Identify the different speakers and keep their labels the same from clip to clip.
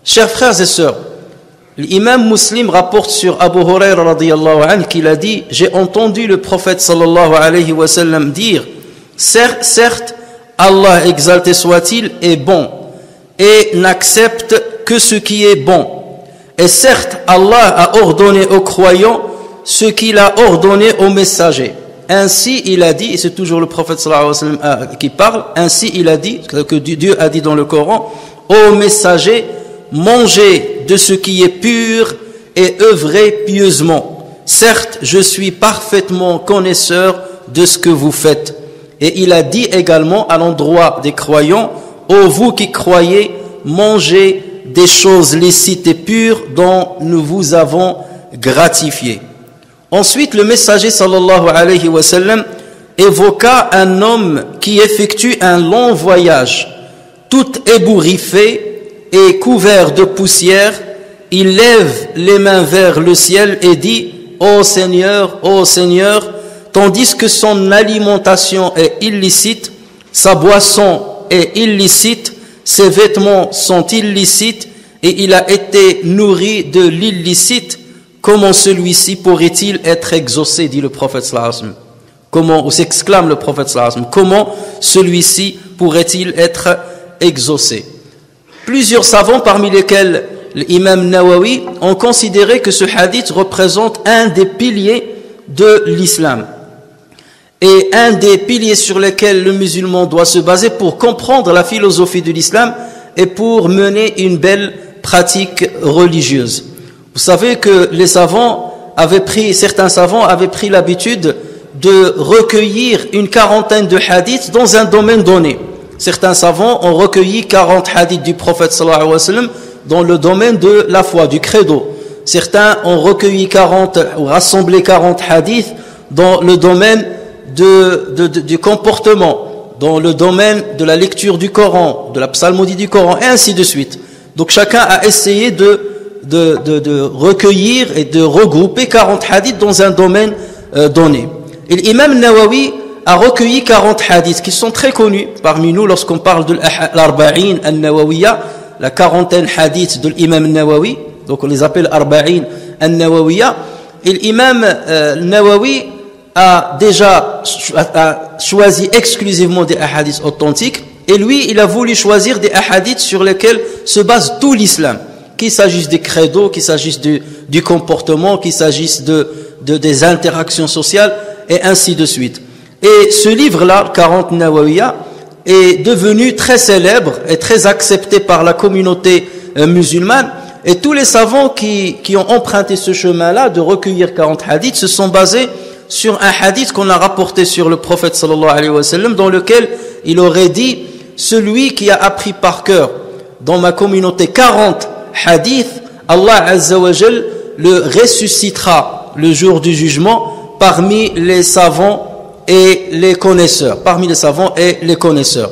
Speaker 1: Chers frères et sœurs, l'imam Muslim rapporte sur Abu Hurayra radiyallahu anhu qu'il a dit: j'ai entendu le prophète sallallahu alayhi wa sallam dire: certes, Allah exalté soit-il est bon et n'accepte que ce qui est bon. Et certes, Allah a ordonné aux croyants ce qu'il a ordonné aux messagers. Ainsi il a dit, et c'est toujours le prophète sallallahu alayhi wa sallam qui parle, ainsi il a dit, que Dieu a dit dans le Coran: ô messagers, mangez de ce qui est pur et œuvrez pieusement. Certes, je suis parfaitement connaisseur de ce que vous faites. Et il a dit également à l'endroit des croyants: ô vous qui croyez, mangez des choses licites et pures dont nous vous avons gratifié. Ensuite, le messager sallallahu alayhi wa sallam évoqua un homme qui effectue un long voyage, tout ébouriffé et couvert de poussière. Il lève les mains vers le ciel et dit: ô Seigneur, tandis que son alimentation est illicite, sa boisson est illicite, ses vêtements sont illicites et il a été nourri de l'illicite, comment celui-ci pourrait-il être exaucé, dit le prophète sallallahu alayhi wa sallam. Comment, ou s'exclame le prophète sallallahu alayhi wa sallam, comment celui-ci pourrait-il être exaucé? Plusieurs savants, parmi lesquels l'imam Nawawi, ont considéré que ce hadith représente un des piliers de l'islam et un des piliers sur lesquels le musulman doit se baser pour comprendre la philosophie de l'islam et pour mener une belle pratique religieuse. Vous savez que certains savants avaient pris l'habitude de recueillir une quarantaine de hadiths dans un domaine donné. Certains savants ont recueilli 40 hadiths du prophète sallallahu alayhi wa sallam dans le domaine de la foi, du credo. Certains ont recueilli rassemblé 40 hadiths dans le domaine du comportement, dans le domaine de la lecture du Coran, de la psalmodie du Coran, et ainsi de suite. Donc chacun a essayé de recueillir et de regrouper 40 hadiths dans un domaine donné. Et l'imam Nawawi a recueilli 40 hadiths qui sont très connus parmi nous lorsqu'on parle de l'Arba'in al-Nawawiyya, la quarantaine hadiths de l'imam Nawawi, donc on les appelle Arba'in al-Nawawiyya. Et l'imam Nawawi a déjà choisi exclusivement des hadiths authentiques, et lui il a voulu choisir des hadiths sur lesquels se base tout l'islam, qu'il s'agisse des credos, qu'il s'agisse du comportement, qu'il s'agisse des interactions sociales, et ainsi de suite. Et ce livre-là, 40 Nawawiyya, est devenu très célèbre et très accepté par la communauté musulmane. Et tous les savants qui ont emprunté ce chemin-là de recueillir 40 hadiths se sont basés sur un hadith qu'on a rapporté sur le prophète sallallahu alayhi wa sallam, dans lequel il aurait dit: celui qui a appris par cœur dans ma communauté 40 hadiths, Allah Azza wa Jal le ressuscitera le jour du jugement parmi les savants et les connaisseurs, parmi les savants et les connaisseurs.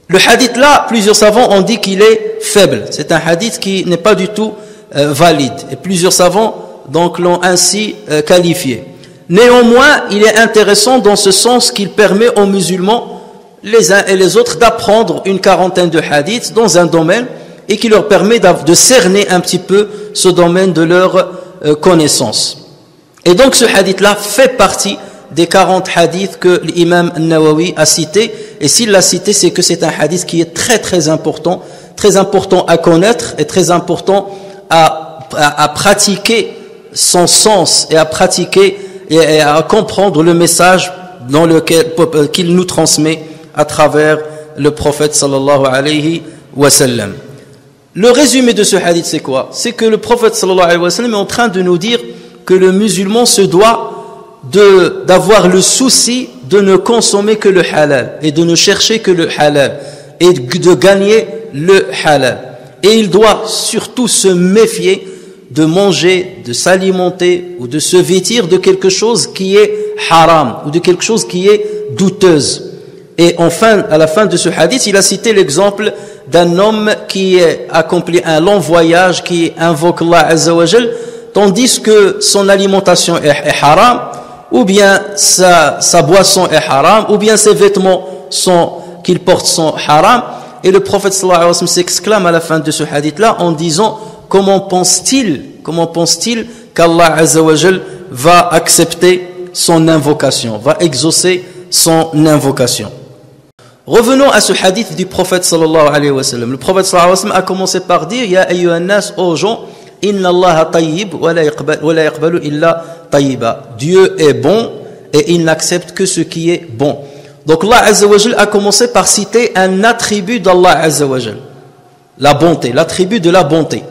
Speaker 1: Le hadith là, plusieurs savants ont dit qu'il est faible. C'est un hadith qui n'est pas du tout valide. Et plusieurs savants donc l'ont ainsi qualifié. Néanmoins, il est intéressant dans ce sens qu'il permet aux musulmans, les uns et les autres, d'apprendre une quarantaine de hadiths dans un domaine et qui leur permet de cerner un petit peu ce domaine de leur connaissance. Et donc ce hadith là fait partie des 40 hadiths que l'imam Nawawi a cités, et s'il l'a cité, c'est que c'est un hadith qui est très très important à connaître et très important à pratiquer son sens et à pratiquer et à comprendre le message qu'il nous transmet à travers le prophète sallallahu alayhi wa sallam. Le résumé de ce hadith, c'est quoi? C'est que le prophète sallallahu alayhi wa sallam est en train de nous dire que le musulman se doit d'avoir le souci de ne consommer que le halal et de ne chercher que le halal et de gagner le halal. Et il doit surtout se méfier de manger, de s'alimenter ou de se vêtir de quelque chose qui est haram ou de quelque chose qui est douteuse. Et enfin, à la fin de ce hadith, il a cité l'exemple d'un homme qui accomplit un long voyage, qui invoque Allah Azza wa Jal, tandis que son alimentation est haram, ou bien sa boisson est haram, ou bien ses vêtements qu'il porte sont haram. Et le prophète sallallahu alayhi wa sallam s'exclame à la fin de ce hadith-là en disant: comment pense-t-il qu'Allah Azza wa Jal va accepter son invocation, va exaucer son invocation? Revenons à ce hadith du prophète sallallahu alayhi wa sallam. Le prophète sallallahu alayhi wa sallam a commencé par dire: Ya ayyuhan nas, ô gens, inna Allah tayyib wa la yaqbalu illa tayyiba. Dieu est bon et il n'accepte que ce qui est bon. Donc Allah Azza wa Jal a commencé par citer un attribut d'Allah Azza wa Jal, la bonté, l'attribut de la bonté.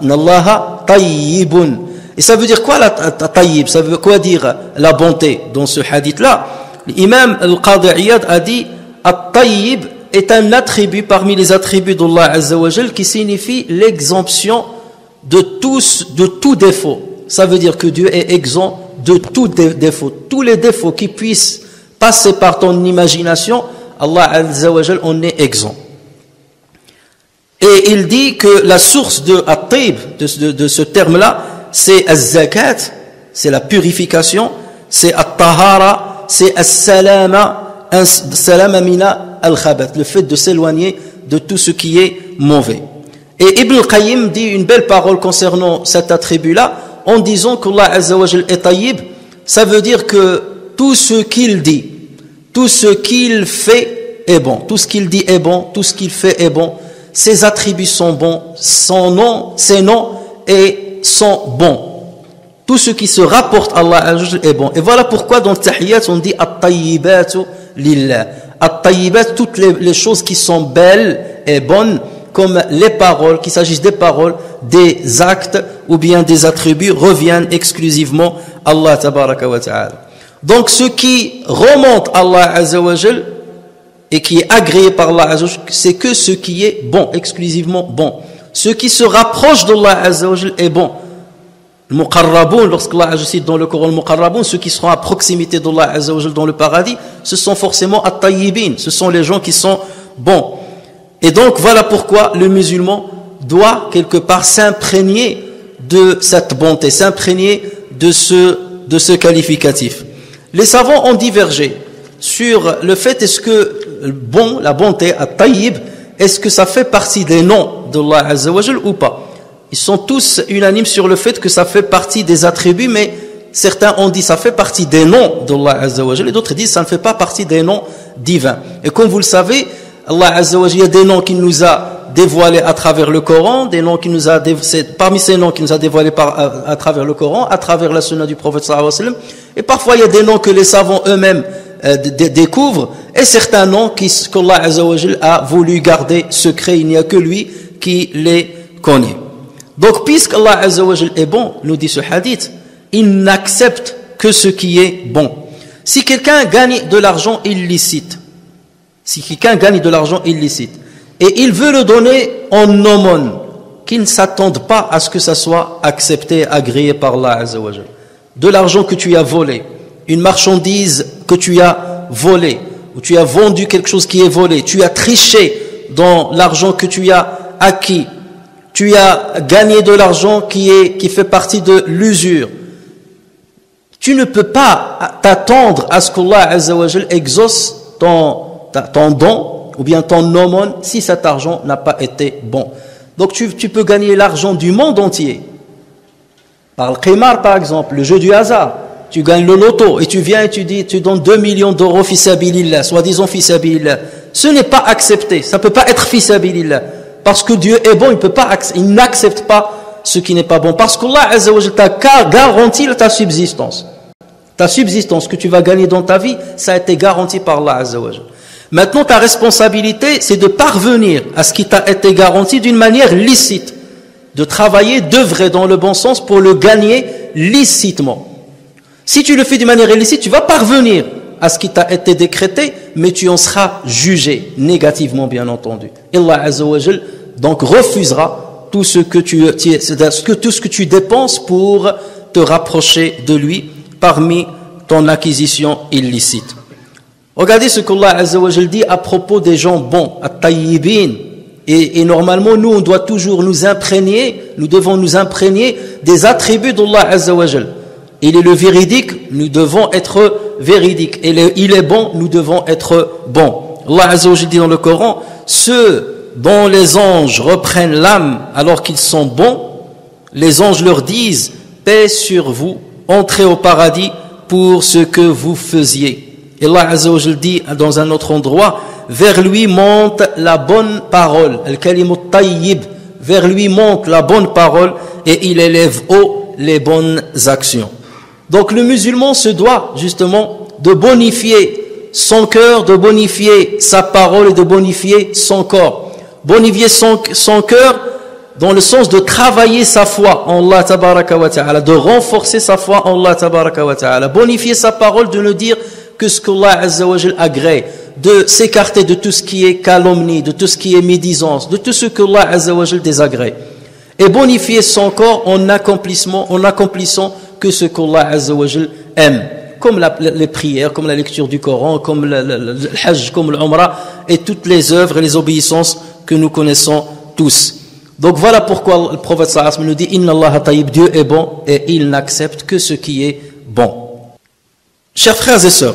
Speaker 1: Inna Allah tayyibun. Et ça veut dire quoi la tayyib? Ça veut quoi dire la bonté dans ce hadith-là? L'imam al-Qadi Iyad a dit: At-tayyib est un attribut parmi les attributs d'Allah Azza wa Jal qui signifie l'exemption de tout défaut. Ça veut dire que Dieu est exempt de tout défaut. Tous les défauts qui puissent passer par ton imagination, Allah Azza wa Jal en est exempt. Et il dit que la source de at-tayyib, de ce terme-là, c'est az-zakat, c'est la purification, c'est at-tahara, c'est as-salama mina al-khabath, le fait de s'éloigner de tout ce qui est mauvais. Et Ibn al-Qayyim dit une belle parole concernant cet attribut-là, en disant qu'Allah Azza wa Jal est tayyib. Ça veut dire que tout ce qu'il dit, tout ce qu'il fait est bon. Tout ce qu'il dit est bon, tout ce qu'il fait est bon. Ses attributs sont bons, son nom, ses noms sont bons. Tout ce qui se rapporte à Allah Azza wa Jal est bon. Et voilà pourquoi dans le Tahiyyat on dit at-tayyibatu lillah. At-tayyibat, toutes les choses qui sont belles et bonnes, comme les paroles, qu'il s'agisse des paroles, des actes ou bien des attributs, reviennent exclusivement à Allah tabaraka wa ta'ala. Donc ce qui remonte à Allah Azza wa Jal et qui est agréé par Allah Azza wa Jal, c'est que ce qui est bon, exclusivement bon. Ce qui se rapproche d'Allah Azza wa Jal est bon. Le muqarraboun, lorsqu'Allah cite dans le Coran le muqarraboun, ceux qui seront à proximité d'Allah Azza wa Jal dans le paradis, ce sont forcément at-tayyibin, ce sont les gens qui sont bons. Et donc voilà pourquoi le musulman doit quelque part s'imprégner de cette bonté, s'imprégner de ce qualificatif. Les savants ont divergé sur le fait est-ce que bon, la bonté, at-tayyib, est-ce que ça fait partie des noms d'Allah Azza wa Jal ou pas? Ils sont tous unanimes sur le fait que ça fait partie des attributs, mais certains ont dit ça fait partie des noms d'Allah Azza wa Jal et d'autres disent ça ne fait pas partie des noms divins. Et comme vous le savez, Allah Azza wa Jal, il y a des noms qu'il nous a dévoilés à travers le Coran, des noms qu'il nous a parmi ces noms qu'il nous a dévoilés à travers le Coran, à travers la sunna du prophète sallallahu alayhi wa sallam. Et parfois il y a des noms que les savants eux-mêmes découvrent, et certains noms qu'Allah Azza wa Jal a voulu garder secrets, il n'y a que lui qui les connaît. Donc puisque Allah Azza wa Jal est bon, nous dit ce hadith, il n'accepte que ce qui est bon. Si quelqu'un gagne de l'argent illicite, et il veut le donner en aumône, qu'il ne s'attende pas à ce que ça soit accepté, agréé par Allah Azza wa Jal. De l'argent que tu as volé, une marchandise que tu as volée, ou tu as vendu quelque chose qui est volé, tu as triché dans l'argent que tu as acquis, tu as gagné de l'argent qui fait partie de l'usure. Tu ne peux pas t'attendre à ce qu'Allah Azza wa Jal exauce ton don ou bien ton aumône si cet argent n'a pas été bon. Donc tu peux gagner l'argent du monde entier. Par le qimar par exemple, le jeu du hasard. Tu gagnes le loto et tu viens et tu donnes 2 millions d'euros fi sabilillah, soi-disant fi sabilillah. Ce n'est pas accepté, ça ne peut pas être fi sabilillah. Parce que Dieu est bon, il n'accepte pas ce qui n'est pas bon. Parce qu'Allah Azza wa Jal t'a garanti ta subsistance. Ta subsistance que tu vas gagner dans ta vie, ça a été garanti par Allah Azza wa Jal. Maintenant, ta responsabilité, c'est de parvenir à ce qui t'a été garanti d'une manière licite. De travailler, d'œuvrer dans le bon sens pour le gagner licitement. Si tu le fais d'une manière illicite, tu vas parvenir à ce qui t'a été décrété, mais tu en seras jugé négativement, bien entendu. Et Allah Azza wa Jal donc refusera tout ce que tu dépenses pour te rapprocher de lui parmi ton acquisition illicite. Regardez ce qu'Allah Azza wa Jal dit à propos des gens bons, at-tayyibin. Et normalement, nous, on doit toujours nous devons nous imprégner des attributs d'Allah Azza wa Jal. Il est le véridique, nous devons être véridiques. Il est bon, nous devons être bons. Allah Azza wa Jal dit dans le Coran, ceux dont les anges reprennent l'âme alors qu'ils sont bons, les anges leur disent, paix sur vous, entrez au paradis pour ce que vous faisiez. Et Allah Azza wa Jal dit dans un autre endroit, vers lui monte la bonne parole, al-kalim at-tayyib, vers lui monte la bonne parole et il élève haut les bonnes actions. Donc le musulman se doit justement de bonifier son cœur, de bonifier sa parole et de bonifier son corps. Bonifier son cœur dans le sens de travailler sa foi en Allah tabaraka wa ta'ala, de renforcer sa foi en Allah tabaraka wa ta'ala. Bonifier sa parole, de ne dire que ce qu'Allah Azza wa Jal agrée, de s'écarter de tout ce qui est calomnie, de tout ce qui est médisance, de tout ce que Allah Azza wa Jal désagrée. Et bonifier son corps en accomplissant que ce qu'Allah Azza wa Jal aime, comme les prières, comme la lecture du Coran, comme le Hajj, comme l'Umrah, et toutes les œuvres et les obéissances que nous connaissons tous. Donc voilà pourquoi le prophète sallallahu alayhi wa sallam nous dit Inna Allah tayyib, Dieu est bon et il n'accepte que ce qui est bon. Chers frères et sœurs,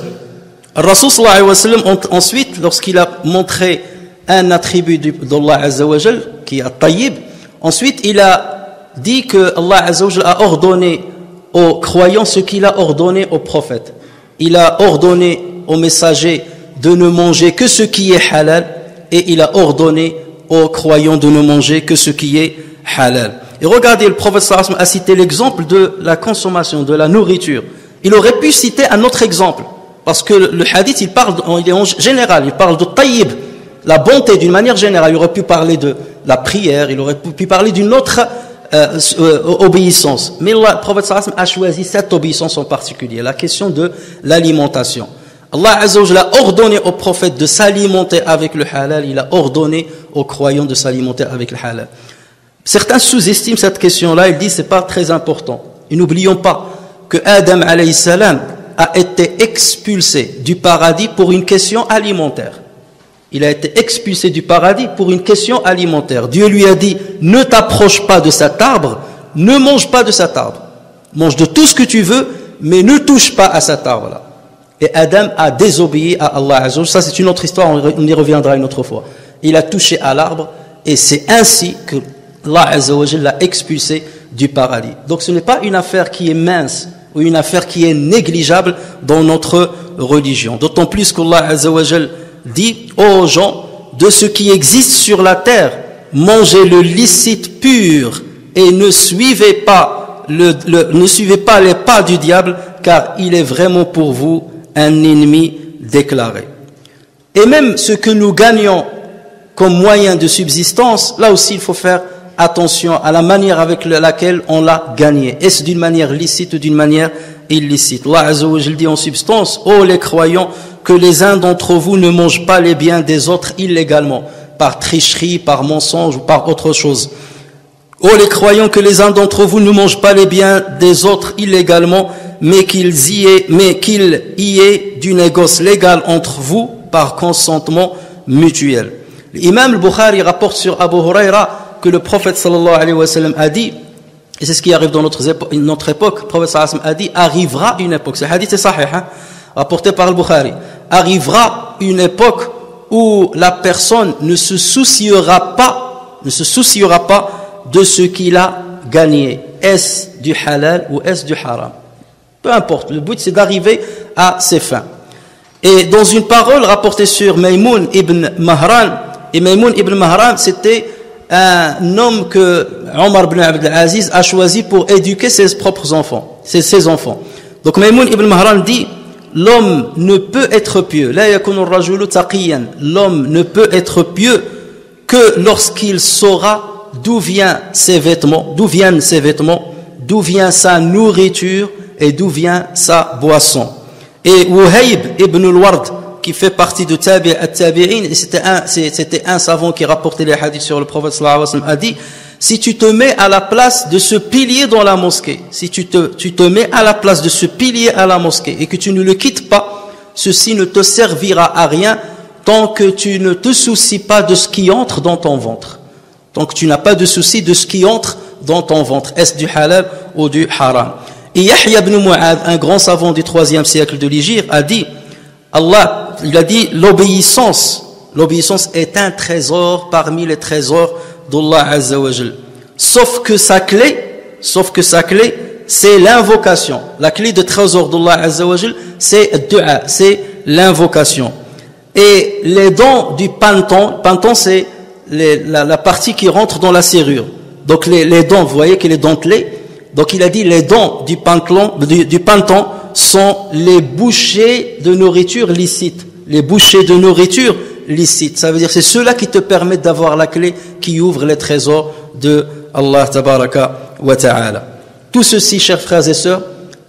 Speaker 1: Rasul sallallahu alayhi wa sallam ensuite, lorsqu'il a montré un attribut d'Allah Azza wa Jal qui est tayyib, ensuite il a dit que Allah Azza wa Jal a ordonné aux croyants ce qu'il a ordonné aux prophètes. Il a ordonné aux messagers de ne manger que ce qui est halal et il a ordonné aux croyants de ne manger que ce qui est halal. Et regardez, le prophète sallallahu alayhi wa sallam a cité l'exemple de la consommation, de la nourriture. Il aurait pu citer un autre exemple, parce que le hadith, il est en général, il parle de tayyib, la bonté d'une manière générale. Il aurait pu parler de la prière, il aurait pu parler d'une autre obéissance. Mais le prophète sallallahu alayhi wa sallam a choisi cette obéissance en particulier, la question de l'alimentation. Allah Azza wa Jalla a ordonné aux prophètes de s'alimenter avec le halal, il a ordonné aux croyants de s'alimenter avec le halal. Certains sous-estiment cette question-là, ils disent c'est pas très important. Et n'oublions pas que Adam alayhi salam a été expulsé du paradis pour une question alimentaire. Il a été expulsé du paradis pour une question alimentaire. Dieu lui a dit, ne t'approche pas de cet arbre, ne mange pas de cet arbre. Mange de tout ce que tu veux, mais ne touche pas à cet arbre-là. Et Adam a désobéi à Allah Azza wa Jalla. Ça c'est une autre histoire, on y reviendra une autre fois. Il a touché à l'arbre et c'est ainsi que Allah Azza wa Jalla l'a expulsé du paradis. Donc ce n'est pas une affaire qui est mince ou une affaire qui est négligeable dans notre religion. D'autant plus qu'Allah Azza wa Jalla dit aux gens de ce qui existe sur la terre, mangez le licite pur et ne suivez pas les pas du diable, car il est vraiment pour vous un ennemi déclaré. Et même ce que nous gagnons comme moyen de subsistance, là aussi il faut faire attention à la manière avec laquelle on l'a gagné. Est-ce d'une manière licite ou d'une manière illicite? Allah Azza wa Jalla dit en substance, ô les croyants, que les uns d'entre vous ne mangent pas les biens des autres illégalement, par tricherie, par mensonge ou par autre chose. Ô les croyants, que les uns d'entre vous ne mangent pas les biens des autres illégalement, mais qu'il y ait du négoce légal entre vous par consentement mutuel. L'imam al-Bukhari rapporte sur Abu Huraira que le prophète sallallahu alayhi wa sallam a dit, et c'est ce qui arrive dans notre époque, le prophète sallallahu alayhi wa sallam a dit, arrivera une époque, ce hadith est sahih, rapporté par al-Bukhari, arrivera une époque où la personne ne se souciera pas de ce qu'il a gagné. Est-ce du halal ou est-ce du haram? Peu importe, le but c'est d'arriver à ses fins. Et dans une parole rapportée sur Maymoun ibn Mahran, et Maymoun ibn Mahran c'était un homme que Omar ibn Abdel Aziz a choisi pour éduquer ses propres enfants, ses enfants. Donc Maymoun ibn Mahran dit, l'homme ne peut être pieux, la yakunu ar-rajulu taqiyan, l'homme ne peut être pieux que lorsqu'il saura d'où viennent ses vêtements, d'où vient sa nourriture et d'où vient sa boisson. Et Wuhayb ibn al-Ward, qui fait partie de Tabi' al-Tabi'in, c'était un savant qui rapportait les hadiths sur le prophète sallallahu alayhi wa sallam, a dit, si tu te mets à la place de ce pilier dans la mosquée, si tu te mets à la place de ce pilier à la mosquée et que tu ne le quittes pas, ceci ne te servira à rien tant que tu ne te soucies pas de ce qui entre dans ton ventre. Donc tu n'as pas de souci de ce qui entre dans ton ventre. Est-ce du halal ou du haram? Et Yahya ibn Mu'adh, un grand savant du 3e siècle de l'Hégire, a dit, il a dit, l'obéissance est un trésor parmi les trésors d'Allah Azza wa Jal. Sauf que sa clé, c'est l'invocation. La clé de trésor d'Allah Azza wa Jal, c'est dua, c'est l'invocation. Et les dents du panton, c'est la partie qui rentre dans la serrure. Donc les dents, vous voyez qu'il est dentelé. Donc il a dit, les dents du panton sont les bouchées de nourriture licite. Les bouchées de nourriture licite. Ça veut dire c'est ceux-là qui te permettent d'avoir la clé qui ouvre les trésors de Allah tabaraka wa ta'ala. Tout ceci, chers frères et sœurs,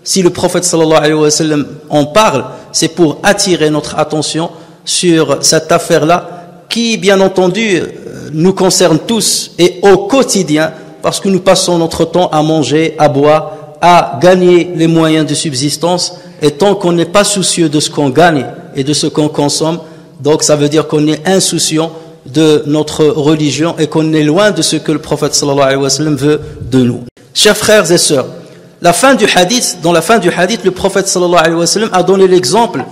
Speaker 1: si le prophète sallallahu alayhi wa sallam en parle, c'est pour attirer notre attention sur cette affaire-là qui, bien entendu, nous concerne tous et au quotidien, parce que nous passons notre temps à manger, à boire, à gagner les moyens de subsistance, et tant qu'on n'est pas soucieux de ce qu'on gagne et de ce qu'on consomme, donc ça veut dire qu'on est insouciant de notre religion et qu'on est loin de ce que le prophète sallallahu alayhi wa sallam veut de nous. Chers frères et sœurs, dans la fin du hadith, le prophète sallallahu alayhi wa sallam a donné l'exemple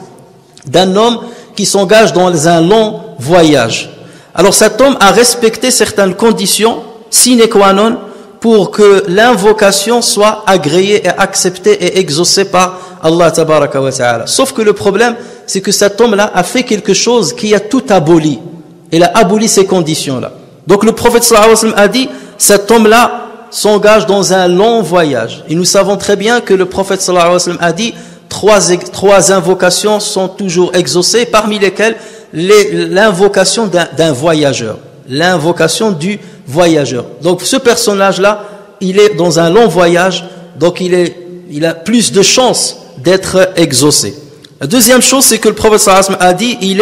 Speaker 1: d'un homme qui s'engage dans un long voyage. Alors cet homme a respecté certaines conditions sine qua non pour que l'invocation soit agréée et acceptée et exaucée par Allah tabaraka wa ta'ala. Sauf que le problème, c'est que cet homme-là a fait quelque chose qui a tout aboli. Il a aboli ces conditions-là. Donc le prophète sallallahu alayhi wa sallam a dit, cet homme-là s'engage dans un long voyage. Et nous savons très bien que le prophète sallallahu alayhi wa sallam a dit, trois invocations sont toujours exaucées, parmi lesquelles l'invocation d'un voyageur. L'invocation du voyageur. Donc ce personnage-là, il est dans un long voyage, donc il a plus de chances d'être exaucé. La deuxième chose, c'est que le prophète sallallahu alayhi wa sallam a dit, il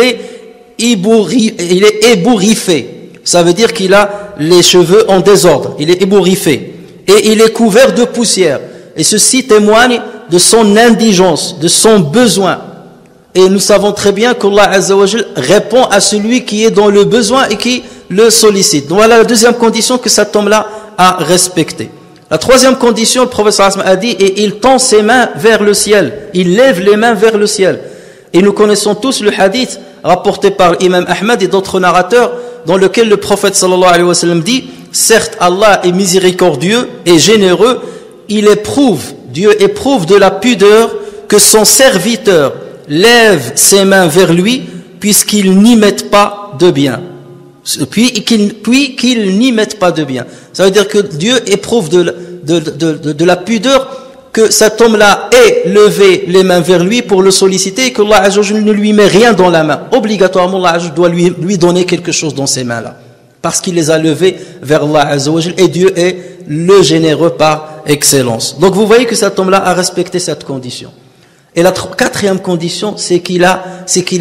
Speaker 1: est ébouriffé. Ça veut dire qu'il a les cheveux en désordre. Il est ébouriffé. Et il est couvert de poussière. Et ceci témoigne de son indigence, de son besoin. Et nous savons très bien qu'Allah Azza wa Jal répond à celui qui est dans le besoin et qui le sollicite. Donc voilà la deuxième condition que cet homme-là a respectée. La troisième condition, le prophète sallallahu alayhi wa sallam a dit, et il tend ses mains vers le ciel. Il lève les mains vers le ciel. Et nous connaissons tous le hadith rapporté par l'imam Ahmad et d'autres narrateurs, dans lequel le prophète sallallahu alayhi wa sallam dit, certes Allah est miséricordieux et généreux, Dieu éprouve de la pudeur que son serviteur lève ses mains vers lui, puisqu'il n'y mette pas de bien. Puis qu'il n'y mette pas de bien. Ça veut dire que Dieu éprouve de la pudeur que cet homme-là ait levé les mains vers lui pour le solliciter et que Allah Azza wa Jalla ne lui met rien dans la main. Obligatoirement, Allah Azza wa Jalla doit lui donner quelque chose dans ses mains-là. Parce qu'il les a levés vers Allah Azza wa Jalla et Dieu est le généreux par excellence. Donc vous voyez que cet homme-là a respecté cette condition. Et la quatrième condition, c'est qu'il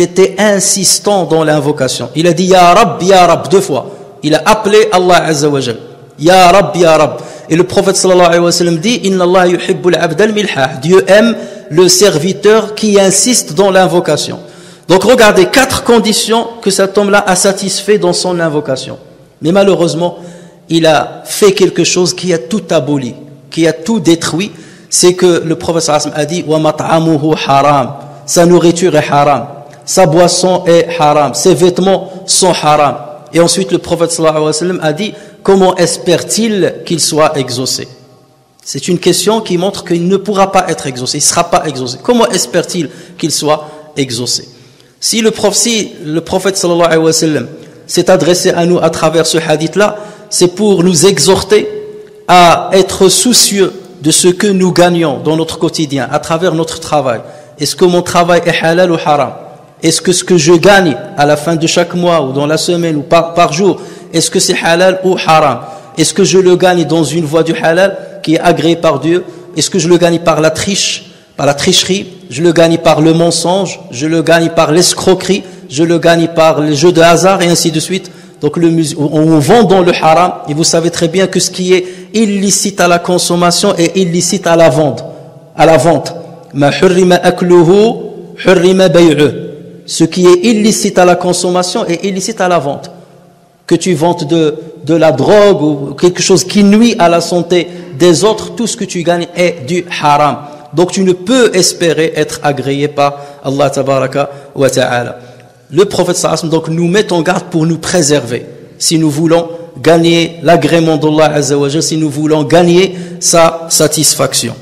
Speaker 1: était insistant dans l'invocation. Il a dit Ya Rab 2 fois. Il a appelé Allah Azza wa Jalla. Ya Rab, Ya Rab. Et le prophète sallallahu alayhi wa sallam dit Inna Allah yuhibbul abdal milhah. Dieu aime le serviteur qui insiste dans l'invocation. Donc regardez 4 conditions que cet homme-là a satisfait dans son invocation. Mais malheureusement, il a fait quelque chose qui a tout aboli, qui a tout détruit. C'est que le prophète sallallahu alayhi wa sallam a dit Wa mat'amuhu haram. Sa nourriture est haram. Sa boisson est haram. Ses vêtements sont haram. Et ensuite le prophète sallallahu alayhi wa sallam a dit comment espère-t-il qu'il soit exaucé? C'est une question qui montre qu'il ne pourra pas être exaucé, il ne sera pas exaucé. Comment espère-t-il qu'il soit exaucé? Si le prophète sallallahu alayhi wa sallam s'est adressé à nous à travers ce hadith-là, c'est pour nous exhorter à être soucieux de ce que nous gagnons dans notre quotidien, à travers notre travail. Est-ce que mon travail est halal ou haram? Est-ce que ce que je gagne à la fin de chaque mois ou dans la semaine ou par jour, est-ce que c'est halal ou haram? Est-ce que je le gagne dans une voie du halal qui est agréée par Dieu? Est-ce que je le gagne par la triche? par la tricherie, je le gagne par le mensonge, je le gagne par l'escroquerie, je le gagne par les jeux de hasard et ainsi de suite. Donc on vend dans le haram, et vous savez très bien que ce qui est illicite à la consommation est illicite à la vente. Ma hurrima akluhu, hurrima bay'uh. Ce qui est illicite à la consommation est illicite à la vente. Que tu vendes de la drogue ou quelque chose qui nuit à la santé des autres, tout ce que tu gagnes est du haram. Donc tu ne peux espérer être agréé par Allah tabaraka wa ta'ala. Le prophète sallallahu alayhi wa sallam donc nous met en garde pour nous préserver. Si nous voulons gagner l'agrément d'Allah azza wa jalla, si nous voulons gagner sa satisfaction.